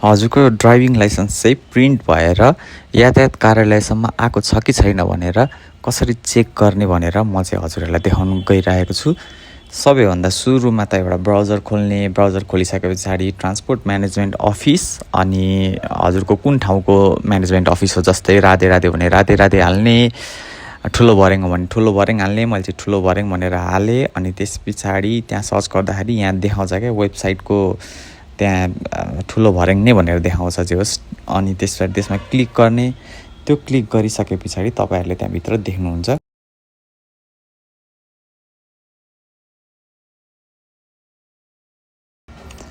हजुरको driving licence चाहिँ print भएर यातायात कार्यालयसम्म आएको छ कि छैन भनेर कसरी चेक गर्ने भनेर म चाहिँ हजुरहरूलाई देखाउन गइरहेको छु। सबैभन्दा सुरुमा त एउटा ब्राउजर खोल्ने, ब्राउजर खोलिसके पछाडि ट्रान्सपोर्ट म्यानेजमेन्ट अफिस अनि हजुरको कुन ठाउँको म्यानेजमेन्ट अफिस हो, जस्तै राधे राधे भने राधे राधे हाल्ने, ठुलो भर्याङ हो भने ठुलो भर्याङ हाल्ने। मैले चाहिँ ठुलो भर्याङ भनेर हालेँ अनि त्यस पछाडि त्यहाँ सर्च गर्दाखेरि यहाँ देखाउँछ क्या वेबसाइटको, त्यहाँ ठुलो भर्याङ नै भनेर देखाउँछ जे होस्। अनि त्यसमा क्लिक गर्ने। त्यो क्लिक गरिसके पछाडि तपाईँहरूले त्यहाँभित्र देख्नुहुन्छ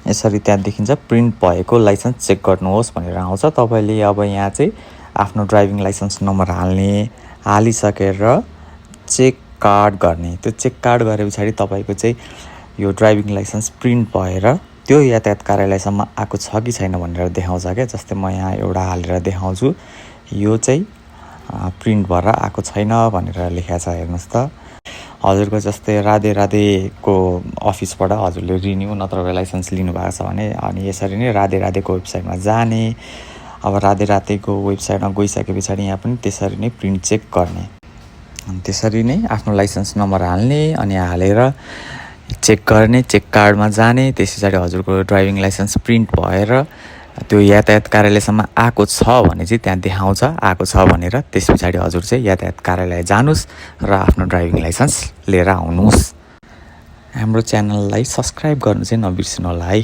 यसरी त्यहाँ देखिन्छ प्रिन्ट भएको लाइसेन्स चेक गर्नुहोस् भनेर आउँछ। तपाईँले अब यहाँ चाहिँ आफ्नो ड्राइभिङ लाइसेन्स नम्बर हालिसकेर चेक कार्ड गर्ने। त्यो चेक कार्ड गरे पछाडि तपाईँको चाहिँ यो ड्राइभिङ लाइसेन्स प्रिन्ट भएर त्यो यातायात कार्यालयसम्म आएको छ कि छैन भनेर देखाउँछ क्या। जस्तै म यहाँ एउटा हालेर देखाउँछु, यो चाहिँ प्रिन्ट भएर आएको छैन भनेर लेखेको छ, हेर्नुहोस् त। हजुरको जस्तै राधे राधेको अफिसबाट हजुरले रिन्यू नत्र लाइसेन्स लिनुभएको छ भने अनि यसरी नै राधे राधेको वेबसाइटमा जाने। अब राधे राधेको वेबसाइटमा गइसके पछाडि यहाँ पनि त्यसरी नै प्रिन्ट चेक गर्ने। अनि त्यसरी नै आफ्नो लाइसेन्स नम्बर हाल्ने अनि हालेर चेक गर्ने, चेक कार्डमा जाने। त्यस पछाडि हजुरको ड्राइभिङ लाइसेन्स प्रिन्ट भएर त्यो यातायात कार्यालयसम्म आएको छ भने चाहिँ त्यहाँ देखाउँछ आएको छ भनेर। त्यस पछाडि हजुर चाहिँ यातायात कार्यालय जानुहोस् र आफ्नो ड्राइभिङ लाइसेन्स लिएर आउनुहोस्। हाम्रो च्यानललाई सब्सक्राइब गर्नु चाहिँ नबिर्सिनु होला है।